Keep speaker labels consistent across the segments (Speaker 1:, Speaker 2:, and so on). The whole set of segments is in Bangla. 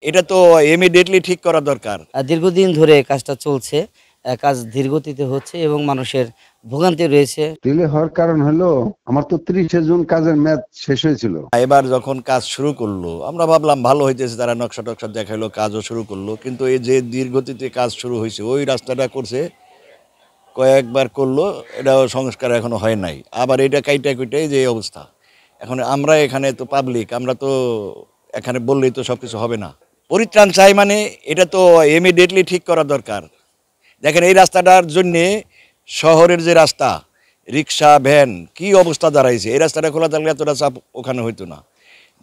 Speaker 1: এটা তো ইমিডিয়েটলি ঠিক করা দরকার।
Speaker 2: দীর্ঘদিন ধরে কাজটা চলছে। কাজ ধীরগতিতে হচ্ছে এবং মানুষের ভোগান্তি রয়েছে।
Speaker 3: ডিলে হওয়ার কারণ হলো আমার তো ৩০শে জুন কাজের মেয়াদ শেষ হয়েছিল।
Speaker 1: এবার যখন কাজ শুরু করলো, আমরা ভাবলাম ভালো হইতেছে, তারা নকশা-টকশা দেখাইলো, কাজও শুরু করলো। কিন্তু এই যে ধীরগতিতে কাজ শুরু হইছে, ওই রাস্তাটা করছে, কয়েকবার করলো, এটাও সংস্কার এখনো হয় নাই। আবার এটা কাইটা-কুইটা এই যে এই অবস্থা। এখন আমরা এখানে তো পাবলিক, আমরা তো এখানে বললেই তো সবকিছু হবে না। পরিত্রাণ চাই মানে এটা তো ইমিডিয়েটলি ঠিক করা দরকার। দেখেন এই রাস্তাটার জন্যে শহরের যে রাস্তা, রিক্সা, ভ্যান কি অবস্থা দাঁড়াইছে। এই রাস্তাটা খোলা থাকলে এতটা চাপ ওখানে হইতো না।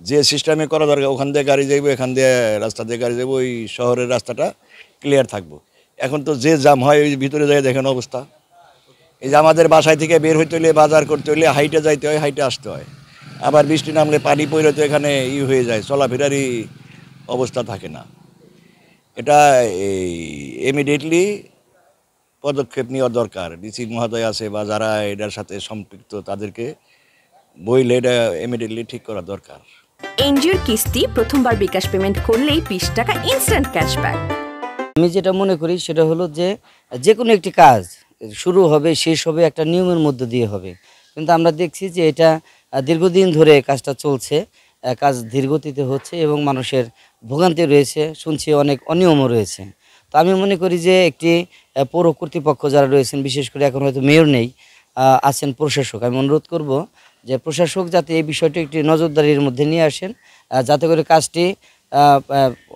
Speaker 1: যে সিস্টেমে করা দরকার, ওখান দিয়ে গাড়ি যাইব, এখান দিয়ে রাস্তা দিয়ে গাড়ি যাবো, ওই শহরের রাস্তাটা ক্লিয়ার থাকবো। এখন তো যে জাম হয় ওই ভিতরে যায়, দেখেন অবস্থা। এই যে আমাদের বাসায় থেকে বের হইতে হলে, বাজার করতে হলে হাইটে যাইতে হয়, হাইটে আসতে হয়। আবার বৃষ্টি নামলে পানি পড়ে তো এখানে হয়ে যায়, চলাফেরারই অবস্থা থাকে না। এটা এই ইমিডিয়েটলি পদক্ষেপ নেওয়া দরকার। ডিসি মহোদয় আছে বা যারা এটার সাথে সম্পৃক্ত তাদেরকে বইলে এটা ইমিডিয়েটলি ঠিক করা দরকার।
Speaker 4: এনজিওর কিস্তি প্রথমবার বিকাশ পেমেন্ট করলেই ২০ টাকা ইনস্ট্যান্ট ক্যাশব্যাক।
Speaker 2: আমি যেটা মনে করি সেটা হলো যে কোনো একটি কাজ শুরু হবে, শেষ হবে একটা নিয়মের মধ্য দিয়ে হবে। কিন্তু আমরা দেখছি যে এটা দীর্ঘদিন ধরে কাজটা চলছে। কাজ ধীরগতিতে হচ্ছে এবং মানুষের ভোগান্তি রয়েছে, শুনছি অনেক অনিয়মও রয়েছে। তো আমি মনে করি যে একটি পৌর কর্তৃপক্ষ যারা রয়েছেন, বিশেষ করে এখন হয়তো মেয়র নেই, আছেন প্রশাসক। আমি অনুরোধ করব যে প্রশাসক যাতে এই বিষয়টি একটি নজরদারির মধ্যে নিয়ে আসেন, যাতে করে কাজটি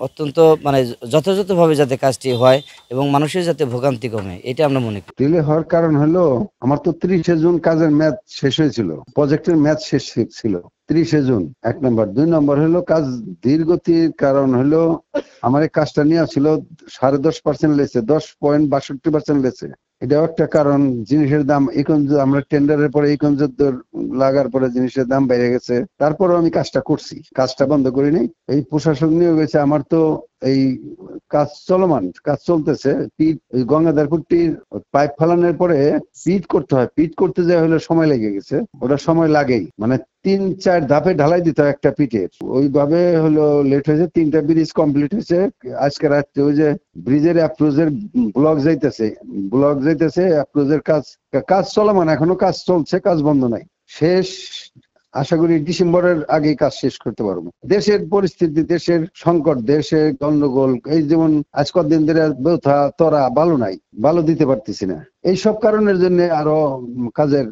Speaker 2: অত্যন্ত মানে যথাযথভাবে যাতে কাজটি হয় এবং মানুষের যাতে ভোগান্তি কমে, এটা আমরা মনে করি।
Speaker 3: ডিলে হওয়ার কারণ হলো আমার তো ৩০শে জুন কাজের মেয়াদ শেষ হয়েছিল, প্রজেক্টের মেয়াদ শেষ ছিল ৩০শে জুন, ১ নম্বর। ২ নম্বর হলো কাজ ধীরগতির কারণ হলো আমার এই কাজটা নেওয়া ছিল ১০.৫% লেছে, ১০.৬২% লেছে। এটাও একটা কারণ। জিনিসের দাম এখন আমরা টেন্ডারের পরে এই লাগার পরে জিনিসের দাম বেড়ে গেছে। তারপরেও আমি কাজটা করছি, কাজটা বন্ধ করিনি। এই প্রশাসন নিয়োগ হয়েছে, আমার তো এই কাজ চলমান, কাজ চলতেছে। ওই গঙ্গাধরপুরটির পাইপ ফালানোর পরে পিট করতে হয়, পিট করতে যাওয়া হলে সময় লেগে গেছে। ওটা সময় লাগেই, মানে ৩-৪ ধাপে ঢালাই দিতে হয় একটা পিটের। ওইভাবে হলো লেট হয়েছে। ৩টা ব্রিজ কমপ্লিট হয়েছে আজকে রাত্রে। ওই যে ব্রিজের অ্যাপ্রোচের ব্লক যাইতেছে অ্যাপ্রোচের কাজ, কাজ চলমান, এখনো কাজ চলছে, কাজ বন্ধ নাই। শেষ আশা করি ডিসেম্বরের আগেই কাজ শেষ করতে পারবো। দেশের পরিস্থিতি, দেশের সংকট, দেশের গন্ডগোল, এই যেমন আজ কদিন ধরে ব্যথা তরা ভালো নাই, ভালো দিতে পারতেছি না। এই সব কারণের জন্য আরো কাজের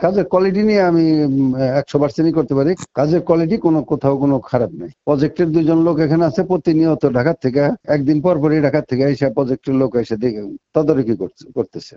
Speaker 3: কাজের কোয়ালিটি নিয়ে আমি ১০০%ই করতে পারি। কাজের কোয়ালিটি কোথাও কোনো খারাপ নেই। প্রজেক্টের ২জন লোক এখানে আছে, প্রতিনিয়ত ঢাকা থেকে, একদিন পর পরই ঢাকা থেকে এসে প্রজেক্টের লোক এসে দেখে তদারকি করতেছে।